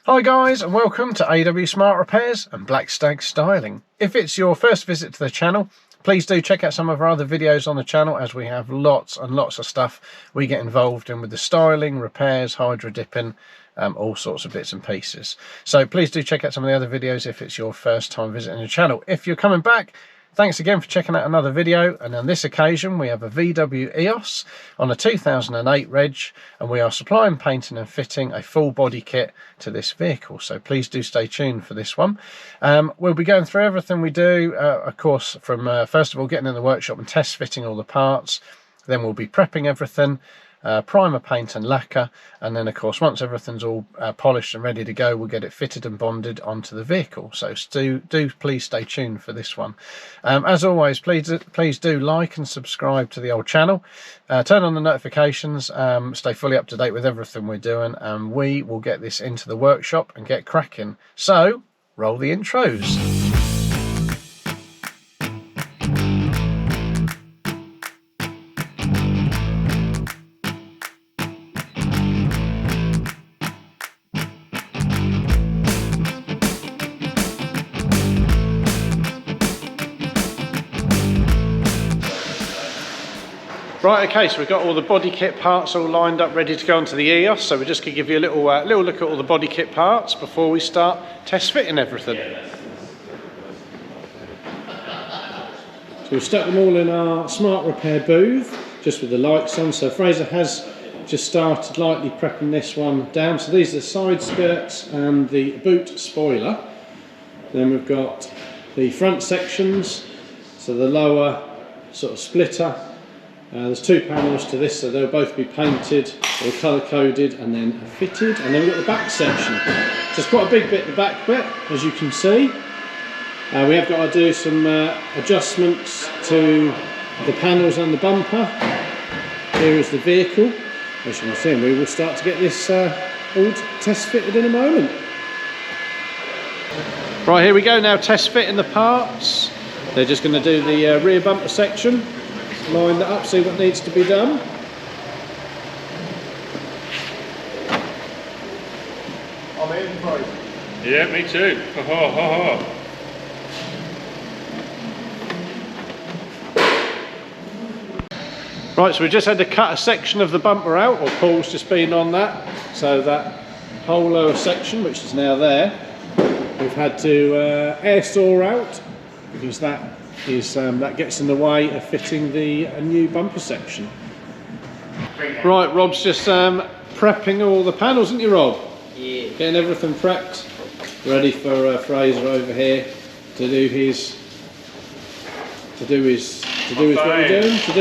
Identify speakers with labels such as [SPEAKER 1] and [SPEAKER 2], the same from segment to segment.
[SPEAKER 1] Hi guys, and welcome to AW Smart Repairs and Black Stag Styling. If it's your first visit to the channel, please do check out some of our other videos on the channel, as we have lots and lots of stuff we get involved in with the styling, repairs, hydro dipping, all sorts of bits and pieces. So please do check out some of the other videos if it's your first time visiting the channel. If you're coming back, thanks again for checking out another video, and on this occasion we have a VW Eos on a 2008 reg, and we are supplying, painting and fitting a full body kit to this vehicle, so please do stay tuned for this one. We'll be going through everything we do, of course, from first of all getting in the workshop and test fitting all the parts, then we'll be prepping everything, primer, paint and lacquer, and then of course once everything's all polished and ready to go, we'll get it fitted and bonded onto the vehicle. So please stay tuned for this one. As always, please do like and subscribe to the old channel, turn on the notifications, stay fully up to date with everything we're doing, and we will get this into the workshop and get cracking. So roll the intros. Right, okay, so we've got all the body kit parts all lined up, ready to go onto the Eos. So we're just going to give you a little look at all the body kit parts before we start test fitting everything. So we've stuck them all in our smart repair booth, just with the lights on. So Fraser has just started lightly prepping this one down. So these are the side skirts and the boot spoiler. Then we've got the front sections, so the lower sort of splitter. There's two panels to this, so they'll both be painted or colour coded and then fitted. And then we've got the back section. So it's quite a big bit, the back bit, as you can see. We have got to do some adjustments to the panels and the bumper. Here is the vehicle. As you can see, we will start to get this all test fitted in a moment. Right, here we go now, test fitting the parts. They're just going to do the rear bumper section. Line that up, see what needs to be done. I'm in, Fraser.
[SPEAKER 2] Yeah, me too.
[SPEAKER 1] Right, so we just had to cut a section of the bumper out, or Paul's just been on that. So that whole lower section, which is now there, we've had to air saw out, because that gets in the way of fitting the new bumper section. Right, Rob's just prepping all the panels, isn't you, Rob?
[SPEAKER 3] Yeah.
[SPEAKER 1] Getting everything prepped, ready for Fraser over here to do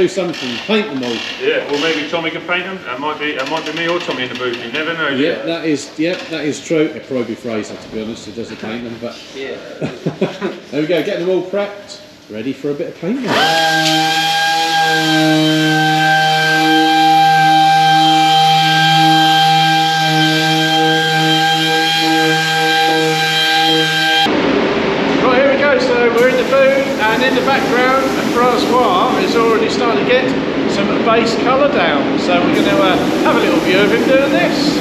[SPEAKER 1] something, paint them all.
[SPEAKER 2] Yeah, or maybe Tommy can paint them. It might be me or Tommy in the booth. You never know.
[SPEAKER 1] Yeah, that is true. It'd probably be Fraser, to be honest, who does the painting. But
[SPEAKER 3] Yeah.
[SPEAKER 1] there we go, getting them all prepped, ready for a bit of painting. Right, here we go. So we're in the booth, and in the background, Francois is already starting to get some base colour down. So we're going to have a little view of him doing this.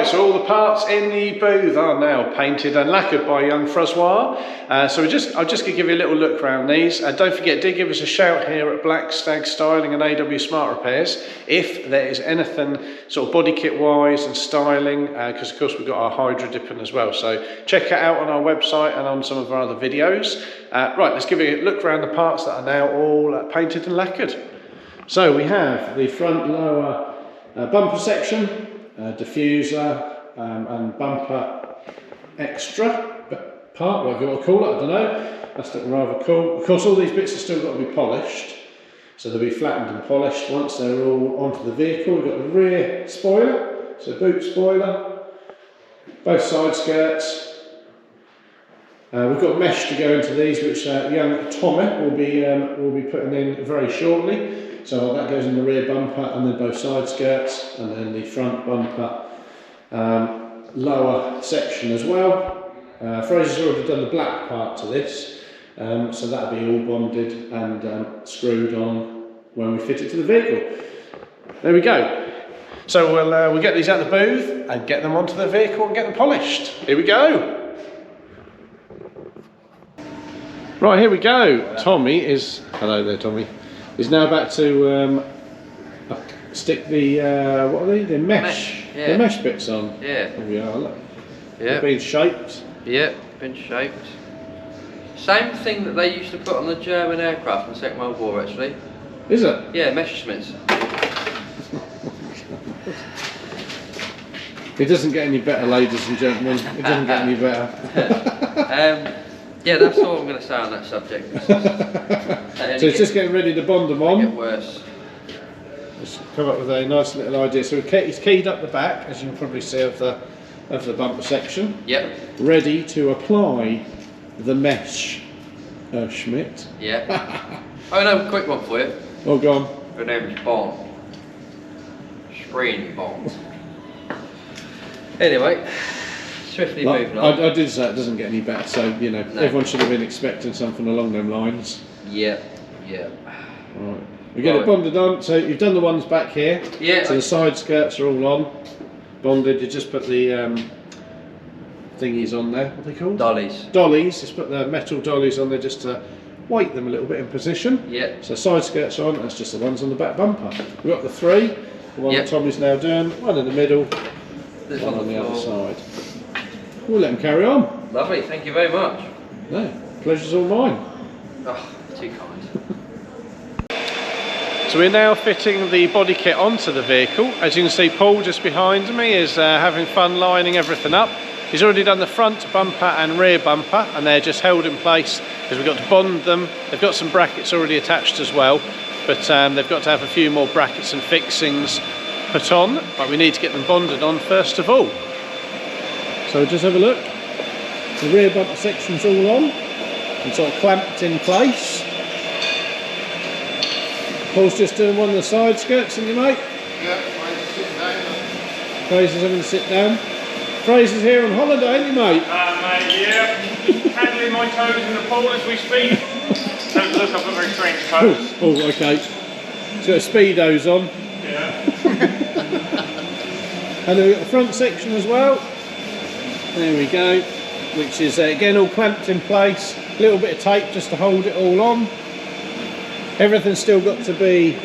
[SPEAKER 1] Right, so all the parts in the booth are now painted and lacquered by young Francois. So I'll just give you a little look around these. Don't forget, do give us a shout here at Black Stag Styling and AW Smart Repairs if there is anything sort of body kit wise and styling, because of course we've got our hydro dipping as well. So check it out on our website and on some of our other videos. Right, let's give you a look around the parts that are now all painted and lacquered. So we have the front lower bumper section, diffuser and bumper extra part, whatever you want to call it, I don't know. That's looking rather cool. Of course, all these bits have still got to be polished, so they'll be flattened and polished once they're all onto the vehicle. We've got the rear spoiler, so boot spoiler, both side skirts. We've got mesh to go into these, which young Tommy will be putting in very shortly. So that goes in the rear bumper and then both side skirts, and then the front bumper lower section as well. Fraser's already done the black part to this, so that'll be all bonded and screwed on when we fit it to the vehicle. There we go. So we'll get these out of the booth and get them onto the vehicle and get them polished. Here we go. Right, here we go. Tommy is, hello there Tommy, is now about to stick the, what are they? The mesh.
[SPEAKER 3] Yeah.
[SPEAKER 1] The mesh bits on.
[SPEAKER 3] Yeah.
[SPEAKER 1] There we are, look.
[SPEAKER 3] Yeah.
[SPEAKER 1] They've been shaped.
[SPEAKER 3] Yeah, been shaped. Same thing that they used to put on the German aircraft in the Second World War, actually.
[SPEAKER 1] Is it?
[SPEAKER 3] Yeah, Messerschmitts.
[SPEAKER 1] It doesn't get any better, ladies and gentlemen. It doesn't get any better.
[SPEAKER 3] Yeah, that's all I'm going to say on that subject.
[SPEAKER 1] So it's just getting ready to bond them on.
[SPEAKER 3] Get worse.
[SPEAKER 1] Just come up with a nice little idea. So he's keyed up the back, as you can probably see, of the bumper section.
[SPEAKER 3] Yep.
[SPEAKER 1] Ready to apply the mesh. Schmidt.
[SPEAKER 3] Yeah. Oh no, quick one for you.
[SPEAKER 1] Oh, go on.
[SPEAKER 3] Her name's Bond. Screen Bond. Anyway, swiftly moving on.
[SPEAKER 1] I did say it doesn't get any better, so you know,
[SPEAKER 3] No.
[SPEAKER 1] everyone should have been expecting something along them lines.
[SPEAKER 3] Yeah, yeah.
[SPEAKER 1] Right. We get it bonded on, so you've done the ones back here.
[SPEAKER 3] Yeah.
[SPEAKER 1] So the side skirts are all on, bonded. You just put the thingies on there. What are they called?
[SPEAKER 3] Dollies.
[SPEAKER 1] Dollies. Just put the metal dollies on there just to weight them a little bit in position.
[SPEAKER 3] Yeah.
[SPEAKER 1] So side skirts are on. That's just the ones on the back bumper. We've got the three. The one that Tommy's now doing. One in the middle.
[SPEAKER 3] There's
[SPEAKER 1] one on the other
[SPEAKER 3] floor.
[SPEAKER 1] side. We'll let them carry on.
[SPEAKER 3] Lovely, thank you very much.
[SPEAKER 1] No, pleasure's all mine.
[SPEAKER 3] Oh, too kind.
[SPEAKER 1] So we're now fitting the body kit onto the vehicle. As you can see, Paul just behind me is having fun lining everything up. He's already done the front bumper and rear bumper, and they're just held in place because we've got to bond them. They've got some brackets already attached as well, but they've got to have a few more brackets and fixings put on, but we need to get them bonded on first of all. So just have a look. The rear bumper section's all on and sort of clamped in place. Paul's just doing one of the side skirts, isn't he, mate?
[SPEAKER 4] Yeah, Fraser's sitting down.
[SPEAKER 1] Fraser's having to sit down. Fraser's here on holiday, isn't he, mate?
[SPEAKER 2] Mate, yeah. Handling my toes in the pool as we speak. Don't look, I've got very strange toes.
[SPEAKER 1] Oh, okay. He's got Speedos on.
[SPEAKER 2] Yeah.
[SPEAKER 1] And then we've got the front section as well. There we go. Which is, again, all clamped in place. A little bit of tape just to hold it all on. Everything's still got to be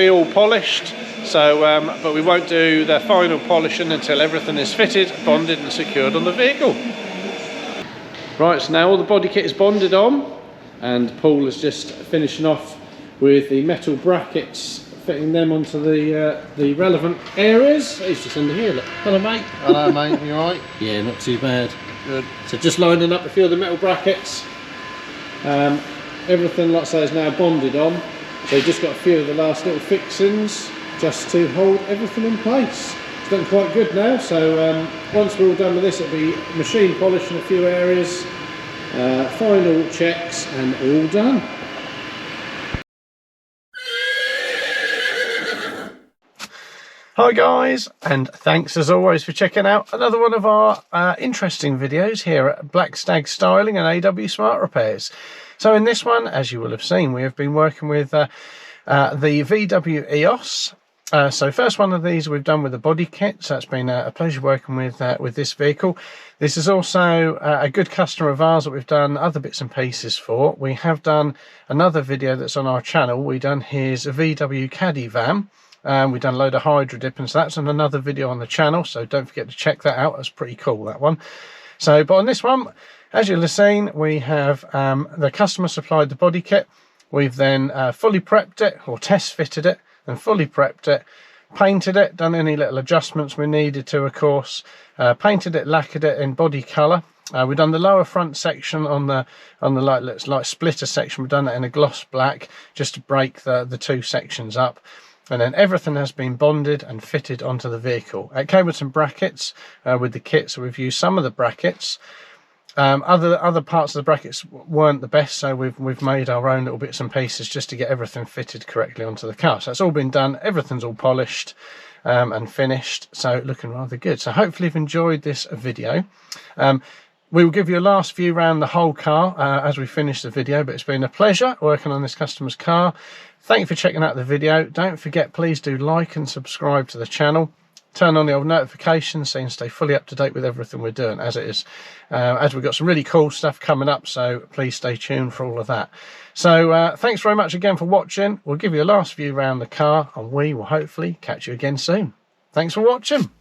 [SPEAKER 1] all polished. So, but we won't do the final polishing until everything is fitted, bonded and secured on the vehicle. Right, so now all the body kit is bonded on, and Paul is just finishing off with the metal brackets, fitting them onto the relevant areas. He's just under here, look. Hello, mate.
[SPEAKER 4] Hello, mate. You alright?
[SPEAKER 1] Yeah, not too bad.
[SPEAKER 4] Good.
[SPEAKER 1] So just lining up a few of the metal brackets. Everything, like I say, is now bonded on. So you've just got a few of the last little fixings just to hold everything in place. It's looking quite good now, so once we're all done with this, it'll be machine polish in a few areas, final checks, and all done. Hi guys, and thanks as always for checking out another one of our interesting videos here at Black Stag Styling and AW Smart Repairs. So in this one, as you will have seen, we have been working with the VW Eos, So first one of these we've done with the body kit, so it's been a pleasure working with this vehicle. This is also a good customer of ours that we've done other bits and pieces for. We have done another video that's on our channel. We've done his VW Caddy van. We've done a load of hydro dipping, so that's on another video on the channel, so don't forget to check that out. That's pretty cool, that one. So, but on this one, as you'll have seen, we have the customer supplied the body kit. We've then fully prepped it, or test fitted it, and fully prepped it, painted it, done any little adjustments we needed to, of course, painted it, lacquered it in body colour. We've done the lower front section on the like splitter section. We've done that in a gloss black just to break the two sections up, and then everything has been bonded and fitted onto the vehicle. It came with some brackets with the kit, so we've used some of the brackets. Other parts of the brackets weren't the best, so we've made our own little bits and pieces just to get everything fitted correctly onto the car. So it's all been done, everything's all polished and finished, so looking rather good. So hopefully you've enjoyed this video. We will give you a last view around the whole car as we finish the video, but it's been a pleasure working on this customer's car. Thank you for checking out the video. Don't forget, please do like and subscribe to the channel. Turn on the old notifications so you can stay fully up to date with everything we're doing as it is. As we've got some really cool stuff coming up, so please stay tuned for all of that. So thanks very much again for watching. We'll give you a last view around the car, and we will hopefully catch you again soon. Thanks for watching.